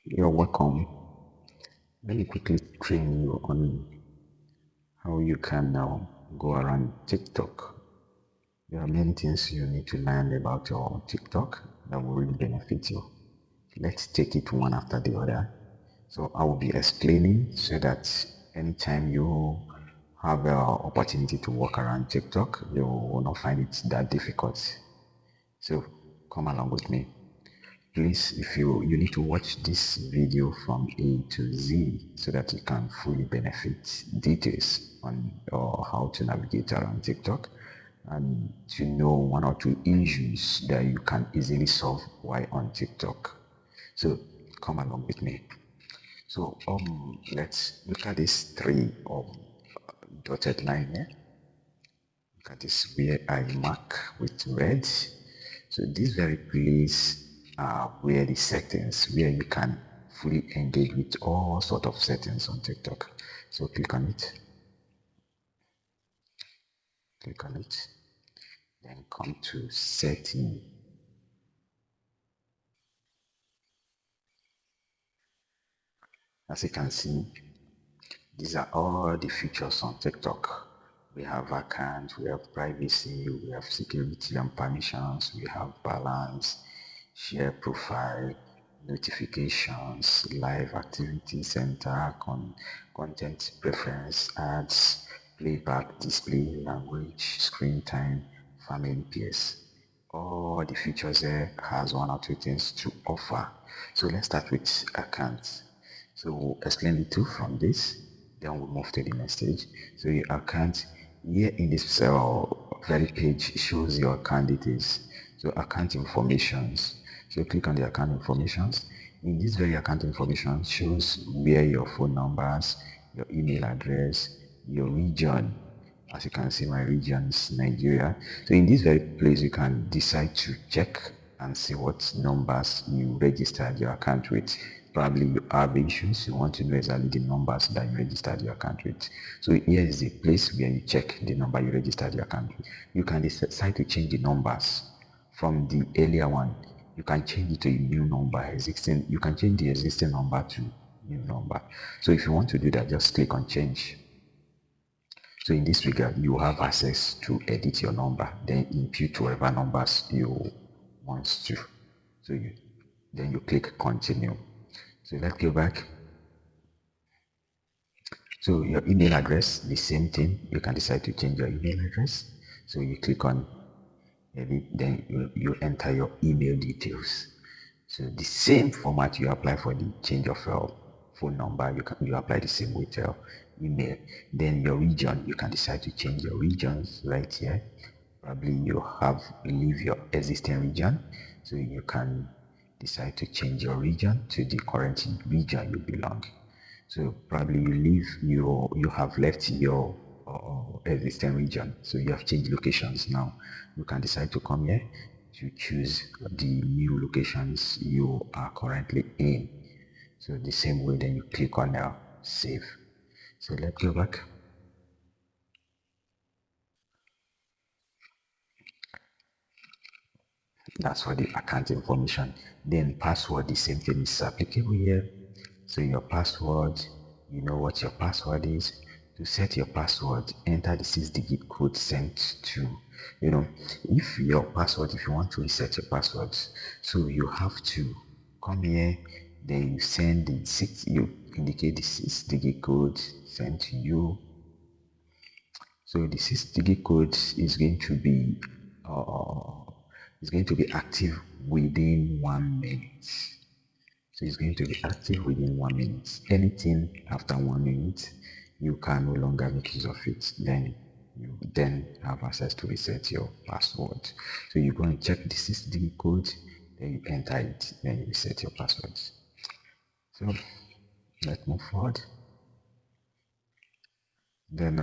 You're welcome. Let me quickly train you on how you can now go around TikTok. There are many things you need to learn about your TikTok that will really benefit you. Let's take it one after the other. So I will be explaining so that anytime you have an opportunity to walk around TikTok, you will not find it that difficult. So come along with me. Please, if you need to watch this video from A to Z so that you can fully benefit details on how to navigate around TikTok and to know one or two issues that you can easily solve while on TikTok. So come along with me. So let's look at this three dotted line here. Look at this where I mark with red. So this very place are where the settings where you can fully engage with all sort of settings on TikTok. So click on it, then come to setting. As you can see, these are all the features on TikTok. We have account, we have privacy, we have security and permissions, we have balance, share profile, notifications, live activity center, content preference, ads, playback, display, language, screen time, family peers. All the features there has one or two things to offer. So let's start with account. So we'll explain the two from this, then we'll move to the next stage. So your account here in this very page shows your account details. So account informations. So click on the account informations. In this very account information shows where your phone numbers, your email address, your region. As you can see, my region is Nigeria. So in this very place, you can decide to check and see what numbers you registered your account with. Probably you have issues, you want to know exactly the numbers that you registered your account with. So here is the place where you check the number you registered your account with. You can decide to change the numbers from the earlier one. You can change it to a new number, existing. You can change the existing number to new number. So if you want to do that, just click on change. So in this regard, you have access to edit your number, then input whatever numbers you want to. So then you click continue. So let's go back. So your email address, the same thing. You can decide to change your email address. So you click on edit, then you enter your email details. So the same format you apply for the change of your phone number, you apply the same with your email. Then your region, you can decide to change your regions right here. Probably you have leave your existing region, so you can decide to change your region to the current region you belong. So probably you have left your existing region, so you have changed locations now. You can decide to come here to choose the new locations you are currently in. So the same way, then you click on save. So let's go back. That's for the account information. Then password, the same thing is applicable here. So your password, you know what your password is. To set your password, enter the 6-digit code sent to, if your password, if you want to reset your password, so you have to come here, then you send the you indicate the 6-digit code sent to you. So the 6-digit code is going to be active within 1 minute. So it's going to be active within 1 minute. Anything after 1 minute, you can no longer make use of it. Then you then have access to reset your password. So you go and check the 6-digit code, then you enter it, then you reset your password. So let's move forward. Then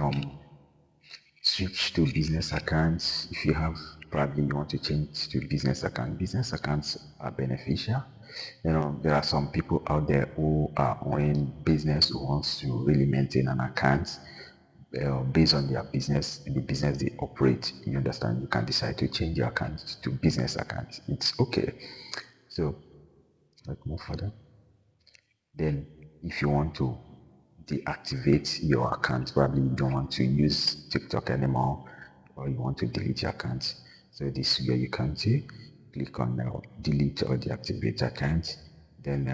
switch to business accounts. If you have, probably you want to change to business account. Business accounts are beneficial. There are some people out there who are owning business who wants to really maintain an account based on their business, the business they operate. You understand? You can decide to change your account to business account. It's okay. So let's move further. Then if you want to deactivate your account, probably you don't want to use TikTok anymore, or you want to delete your account. So this is where you come to click on delete or deactivate account. Then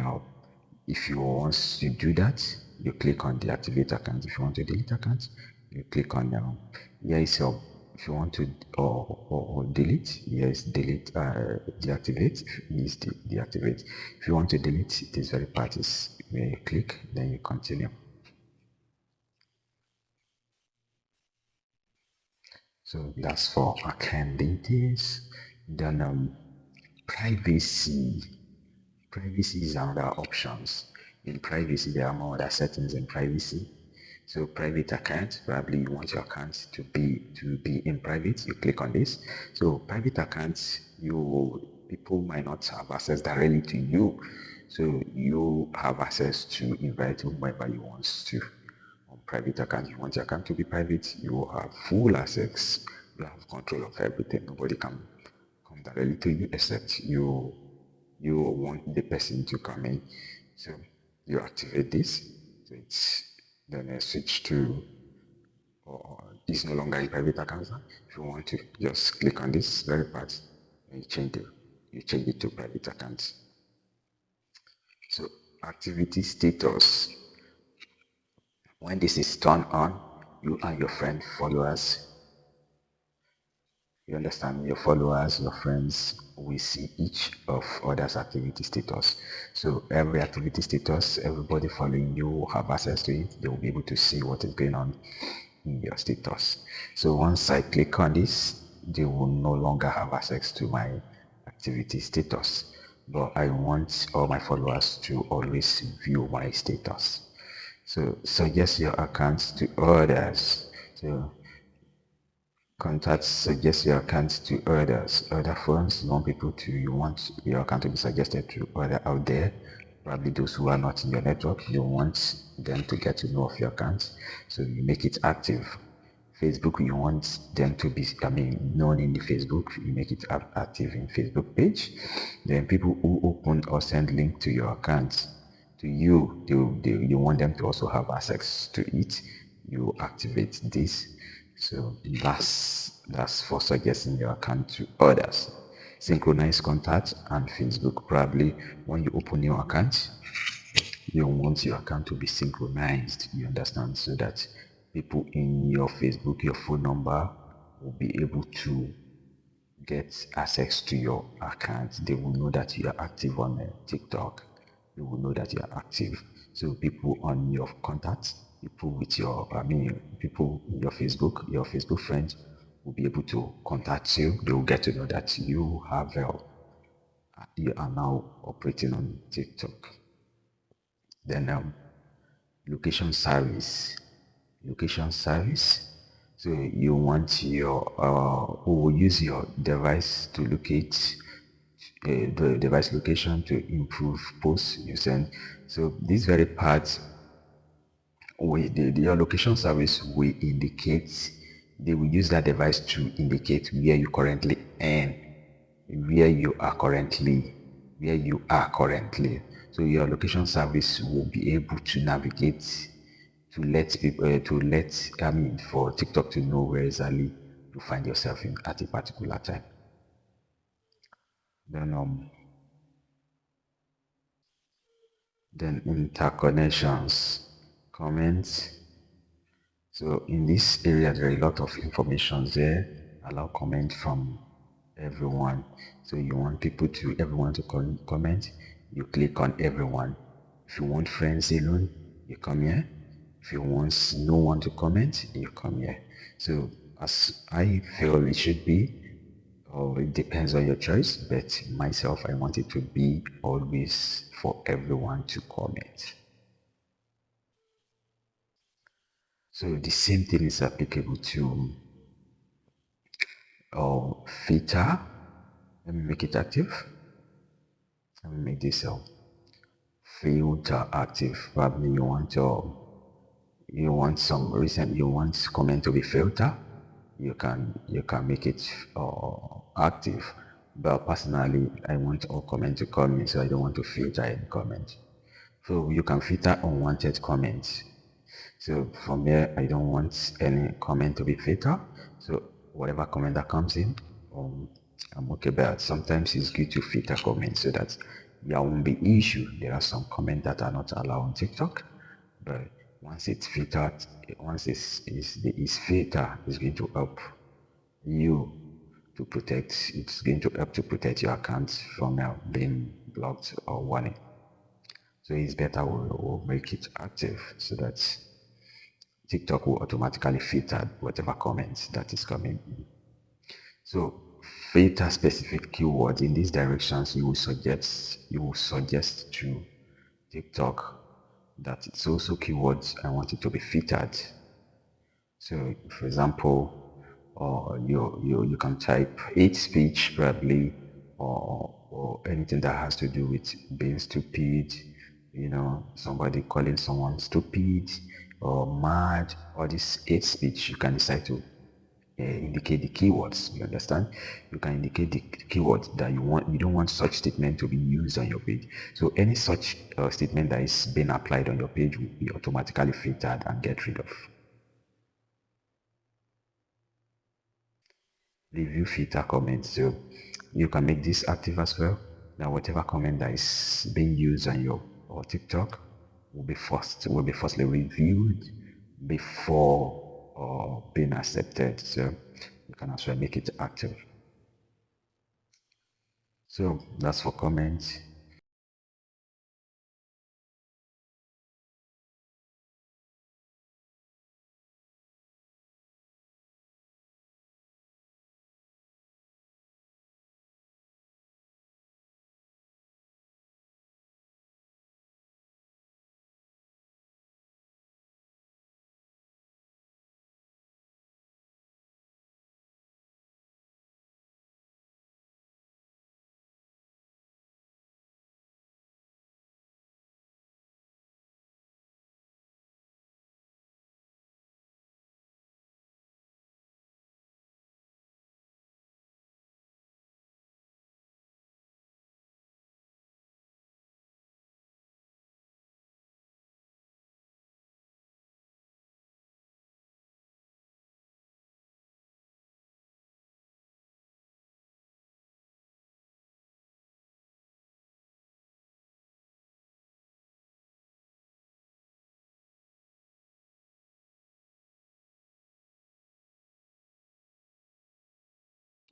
if you want to do that, you click on deactivate account. If you want to delete account, you click on here is your, if you want to or delete, yes, delete, deactivate is deactivate. If you want to delete this very part is where you click, then you continue. So that's for account details. Then privacy. Privacy is another options. In privacy, there are more other settings in privacy. So private account, probably you want your account to be in private. You click on this. So private accounts, people might not have access directly to you. So you have access to invite whomever you want to. On private account, you want your account to be private, you have full access. You have control of everything. Nobody can come directly to you except you want the person to come in. So you activate this. So it's then switch to, or it's no longer a private account. If you want to just click on this very part and you change it to private account. So activity status. When this is turned on, you and your friend followers, you understand, your followers, your friends will see each of others' activity status. So every activity status, everybody following you will have access to it. They will be able to see what is going on in your status. So once I click on this, they will no longer have access to my activity status. But I want all my followers to always view my status. So suggest your accounts to others. So contacts, suggest your account to others. Other phones, you want people to, you want your account to be suggested to other out there. Probably those who are not in your network, you want them to get to know of your account. So you make it active. Facebook, you want them to be, known in the Facebook, you make it active in Facebook page. Then people who open or send link to your account to you, you want them to also have access to it. You activate this. So that's for suggesting your account to others. Synchronize contact and Facebook. Probably when you open your account, you want your account to be synchronized, you understand, so that people in your Facebook, your phone number will be able to get access to your account. They will know that you are active on TikTok. They will know that you are active. So people on your contacts, people with your, people in your Facebook friends will be able to contact you. They will get to know that you are now operating on TikTok. Then location service. Location service. So you want your who will use your device to locate the device location to improve posts you send. So this very part, your location service will indicate, they will use that device to indicate where you currently and where you are currently, where you are currently. So your location service will be able to navigate to let people for TikTok to know where exactly you find yourself in at a particular time. Then interconnections, comments. So in this area, there are a lot of information there. Allow comment from everyone. So you want everyone to comment, you click on everyone. If you want friends alone, you come here. If you want no one to comment, you come here. So as I feel it should be, or it depends on your choice, but myself, I want it to be always for everyone to comment. So the same thing is applicable to filter. Let me make it active. Let me make this filter active. Probably you want some recent, you want comment to be filter. You can make it active. But personally, I want all comment to come in, so I don't want to filter any comment. So you can filter unwanted comments. So from here, I don't want any comment to be filtered. So whatever comment that comes in, um, I'm okay. But sometimes it's good to filter comments so that there won't be issue. There are some comments that are not allowed on TikTok, but once it's filtered, once it's filtered, it's going to help you to protect. It's going to help to protect your account from being blocked or warning. So it's better we'll make it active so that TikTok will automatically filter whatever comments that is coming in. So filter specific keywords in these directions. You will suggest to TikTok that it's also keywords I want it to be filtered. So, for example, you can type hate speech probably, or anything that has to do with being stupid, somebody calling someone stupid or mad, or this hate speech. You can decide to indicate the keywords. You understand? You can indicate the keywords that you want. You don't want such statement to be used on your page. So any such statement that is being applied on your page will be automatically filtered and get rid of. Review filter comments. So you can make this active as well. Now whatever comment that is being used on your or TikTok will be firstly reviewed before being accepted. So you can as well make it active. So that's for comments.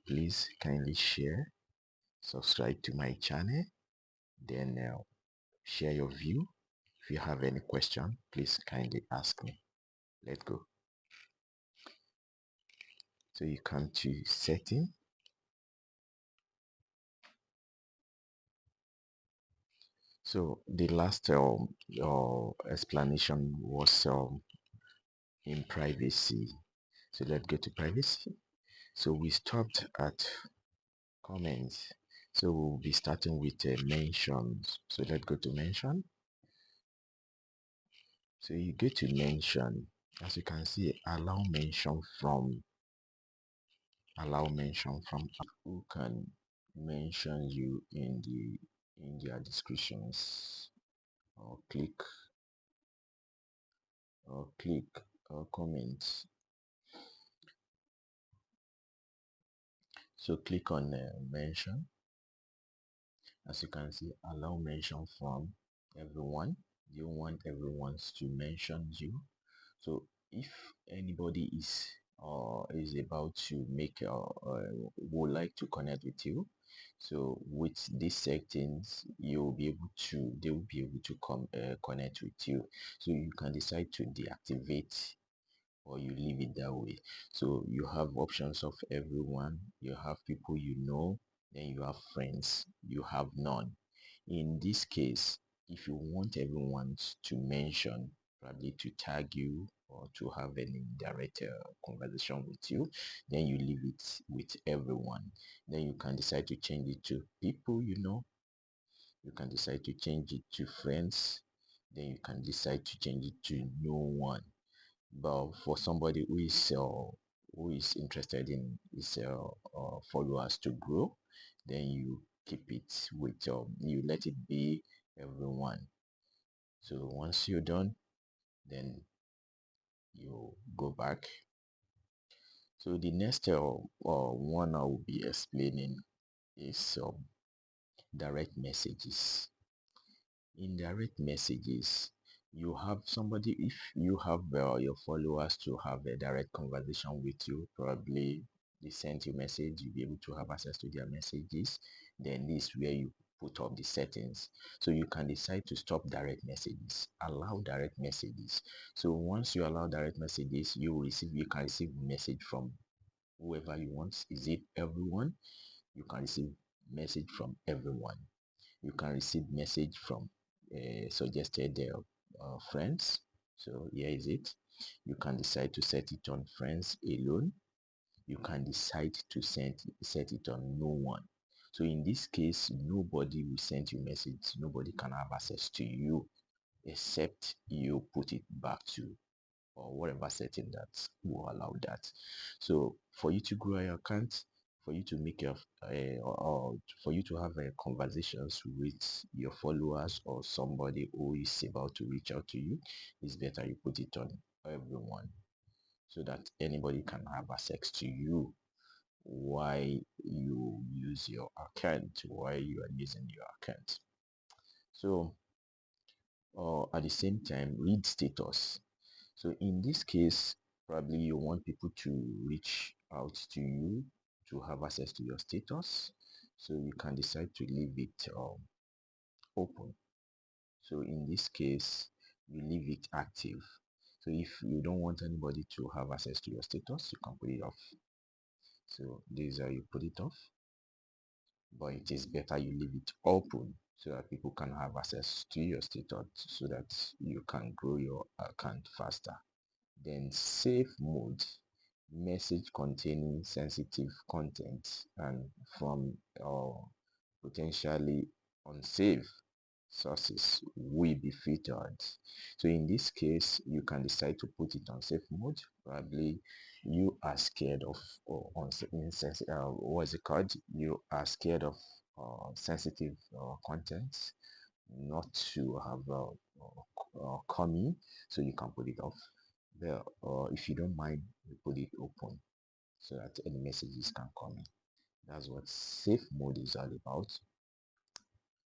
Please kindly share, subscribe to my channel, then share your view. If you have any question, please kindly ask me. Let's go. So you come to setting. So the last explanation was in privacy. So let's go to privacy. So we stopped at comments. So we'll be starting with mentions. So let's go to mention. So you go to mention. As you can see, allow mention from who can mention you in their descriptions, or click or comment. So click on mention. As you can see, allow mention from everyone. You want everyone to mention you. So if anybody is about to make would like to connect with you, so with these settings you'll be able to they will be able to connect with you. So you can decide to deactivate or you leave it that way. So you have options of everyone, you have people you know, then you have friends, you have none. In this case, if you want everyone to mention, probably to tag you or to have any direct conversation with you, then you leave it with everyone. Then you can decide to change it to people you know, you can decide to change it to friends, then you can decide to change it to no one. But for somebody who is interested in his followers to grow, then you keep it with you let it be everyone. So once you're done, then you go back. So the next one I will be explaining is direct messages. In direct messages, you have somebody, if you have your followers to have a direct conversation with you, probably they sent you message, you'll be able to have access to their messages. Then this is where you put up the settings. So you can decide to stop direct messages, allow direct messages. So once you allow direct messages, you can receive message from whoever you want. Is it everyone? You can receive message from everyone. You can receive message from suggested friends. So here is it. You can decide to set it on friends alone. You can decide to set it on no one. So in this case, nobody will send you message. Nobody can have access to you except you put it back to or whatever setting that will allow that. So for you to grow your account, for you to make your or for you to have conversations with your followers or somebody who is about to reach out to you, it's better you put it on everyone so that anybody can have access to you while you use your account, while you are using your account. So at the same time, read status. So in this case, probably you want people to reach out to you to have access to your status. So you can decide to leave it open. So in this case, you leave it active. So if you don't want anybody to have access to your status, you can put it off. So this is how you put it off. But it is better you leave it open so that people can have access to your status so that you can grow your account faster. Then safe mode, message containing sensitive content and from potentially unsafe sources will be filtered. So in this case, you can decide to put it on safe mode. Probably you are scared of or what is it called? You are scared of sensitive content not to have coming, so you can put it off there, or if you don't mind, you put it open so that any messages can come in. That's what safe mode is all about.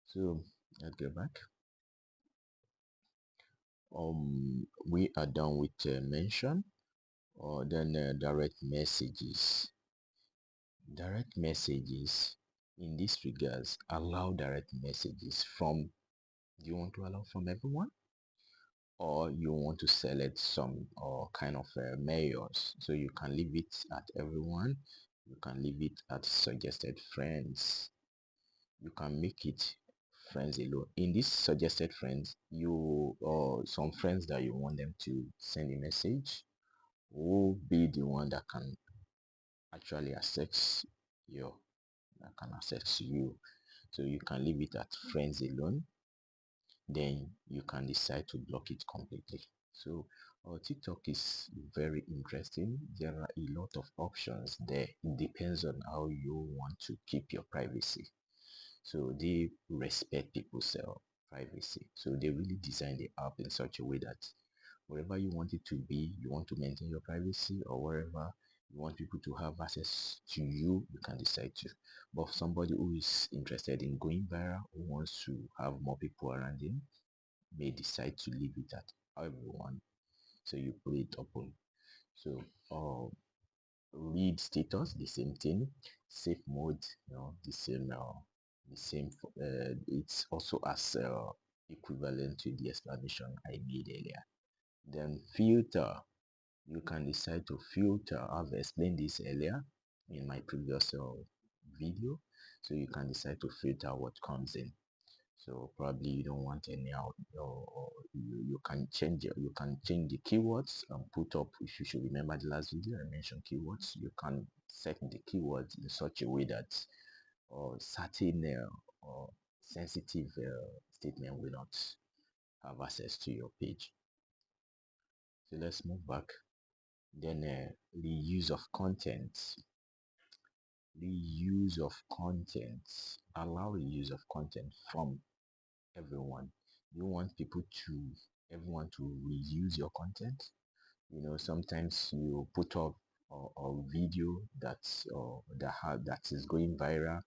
So let's go back. We are done with mention or then direct messages. Direct messages in this regards allow direct messages from, do you want to allow from everyone, or you want to select some or kind of mayors? So you can leave it at everyone, you can leave it at suggested friends, you can make it friends alone. In this suggested friends, you or some friends that you want them to send a message will be the one that can actually access you, that can access you. So you can leave it at friends alone, then you can decide to block it completely. So TikTok is very interesting. There are a lot of options there. It depends on how you want to keep your privacy. So they respect people's privacy. So they really design the app in such a way that wherever you want it to be, you want to maintain your privacy, or wherever you want people to have access to you, you can decide to. But somebody who is interested in going viral, who wants to have more people around him, may decide to leave it at everyone. So you put it open. So read status, the same thing. Safe mode, the same. It's also as equivalent to the explanation I made earlier. Then filter, you can decide to filter. I've explained this earlier in my previous video. So you can decide to filter what comes in. So probably you don't want any out, or you can change it. You can change the keywords and put up. If you should remember the last video I mentioned keywords, you can set the keywords in such a way that certain or sensitive statement will not have access to your page. So let's move back. Then the use of content. The use of content. Allow the use of content from everyone. You want people to everyone to reuse your content. Sometimes you put up a video that is going viral,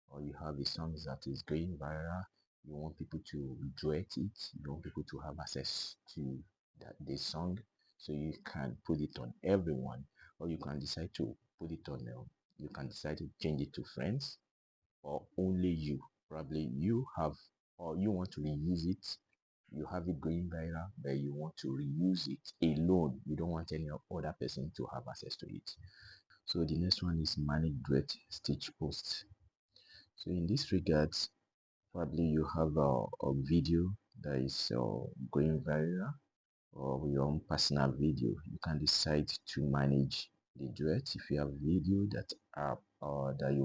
or you have a song that is going viral. You want people to duet it. You want people to have access to the song, so you can put it on everyone, or you can decide to put it on. You can decide to change it to friends, or only you. Probably you have, or you want to reuse it. You have it going viral, but you want to reuse it alone. You don't want any other person to have access to it. So the next one is manage duet stitch posts. So in this regards, probably you have a video that is going viral, or your own personal video. You can decide to manage the duet. If you have video that that you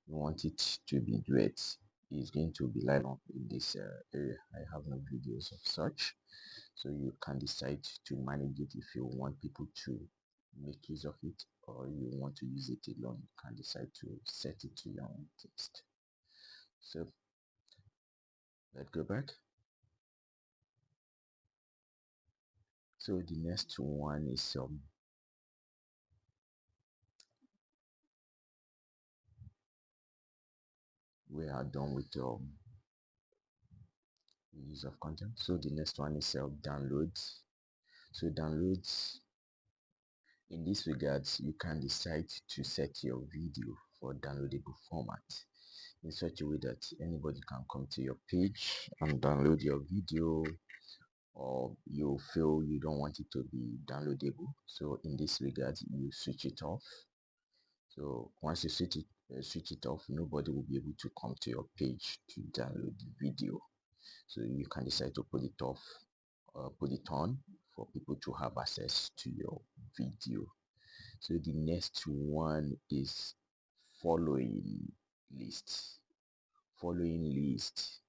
want it to be duet, is going to be live in this area. I have no videos of such, so you can decide to manage it. If you want people to make use of it, or you want to use it alone, you can decide to set it to your own taste. So let's go back. So the next one is we are done with use of content. So the next one is downloads. So downloads, in this regards, you can decide to set your video for downloadable format in such a way that anybody can come to your page and download your video, or you feel you don't want it to be downloadable. So in this regard, you switch it off. So once you switch it off, nobody will be able to come to your page to download the video. So you can decide to put it off, put it on for people to have access to your video. So the next one is following list. Following list.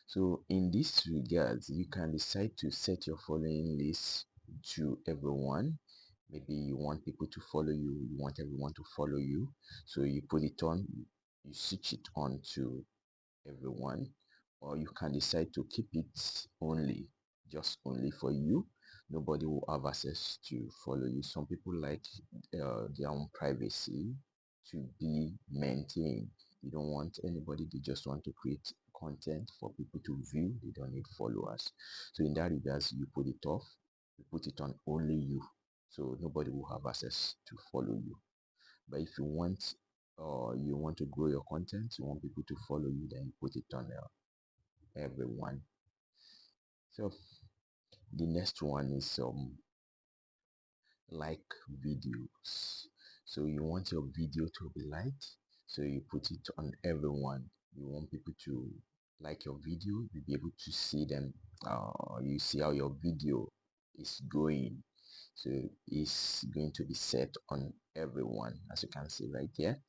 So in this regards, you can decide to set your following list to everyone. Maybe you want people to follow you, you want everyone to follow you. So you put it on, you switch it on to everyone, or you can decide to keep it only, just only for you. Nobody will have access to follow you. Some people like their own privacy to be maintained. You don't want anybody, they just want to create content for people to view. They don't need followers. So in that regards, you put it off, you put it on only you, so nobody will have access to follow you. But if you want to grow your content, you want people to follow you, then you put it on everyone. So the next one is like videos. So you want your video to be liked, so you put it on everyone. You want people to like your video, you'll be able to see them. You see how your video is going, so it's going to be set on everyone, as you can see right here.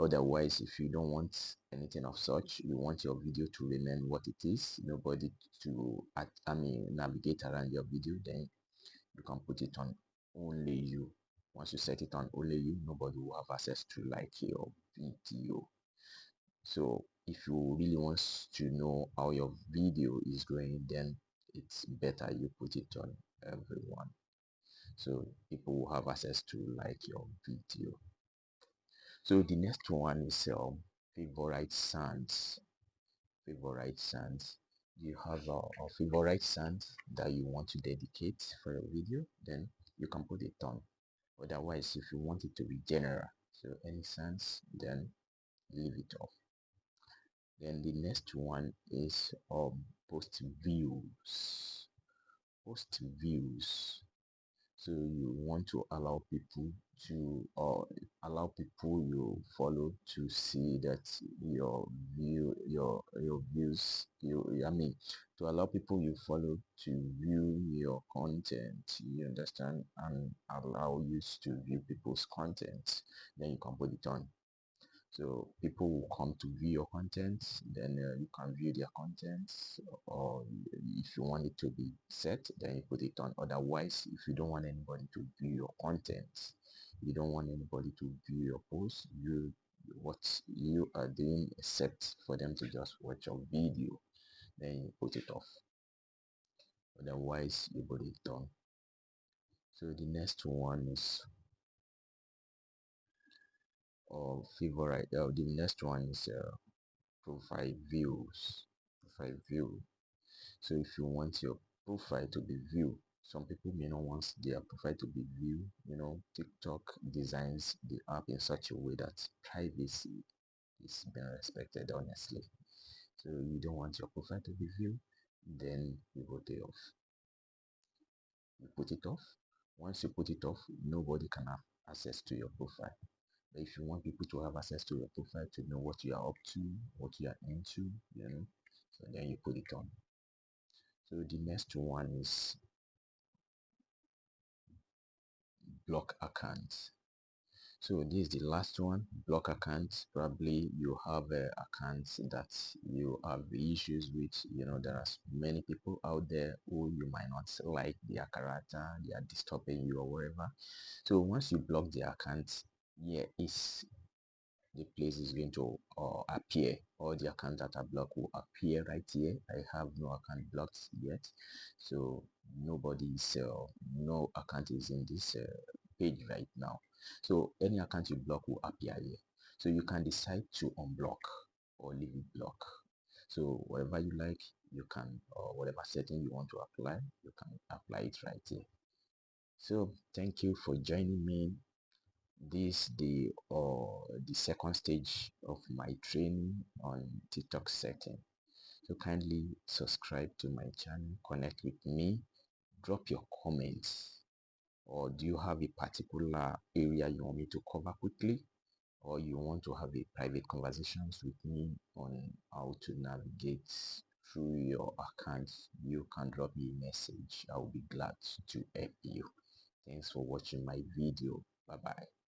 Otherwise, if you don't want anything of such, you want your video to remain what it is, nobody to navigate around your video, then you can put it on only you. Once you set it on only you, nobody will have access to like your video. So if you really want to know how your video is going, then it's better you put it on everyone, so people will have access to like your video. So the next one is favorite sounds. Favorite sounds. You have a favorite sound that you want to dedicate for your video, then you can put it on. Otherwise, if you want it to be general, so any sounds, then leave it off. Then the next one is post views. Post views. So you want to allow people to, or allow people you follow to see that your views, to allow people you follow to view your content, you understand, and allow you to view people's content, then you can put it on. So people will come to view your content, then you can view their content, or if you want it to be set, then you put it on. Otherwise, if you don't want anybody to view your content, you don't want anybody to view your post, what you are doing except for them to just watch your video, then you put it off. Otherwise, you put it on. So the next one is favorite. The next one is profile views. Profile view. So if you want your profile to be viewed, some people may not want their profile to be viewed. TikTok designs the app in such a way that privacy is being respected, honestly. So you don't want your profile to be viewed, then you put it off. You put it off. Once you put it off, nobody can have access to your profile. But if you want people to have access to your profile to know what you are up to, what you are into, so then you put it on. So the next one is block accounts. So this is the last one, block accounts. Probably you have accounts that you have issues with. There are many people out there who you might not like their character, they are disturbing you or whatever. So once you block the accounts, yeah, it's the place is going to appear. All the accounts that are blocked will appear right here. I have no account blocked yet, so nobody's no account is in this page right now. So any account you block will appear here, so you can decide to unblock or leave it block. So whatever you like, you can, or whatever setting you want to apply, you can apply it right here. So thank you for joining me. This the second stage of my training on TikTok setting. So kindly subscribe to my channel, connect with me, drop your comments, or do you have a particular area you want me to cover quickly, or you want to have a private conversations with me on how to navigate through your accounts, you can drop me a message. I will be glad to help you. Thanks for watching my video. Bye bye.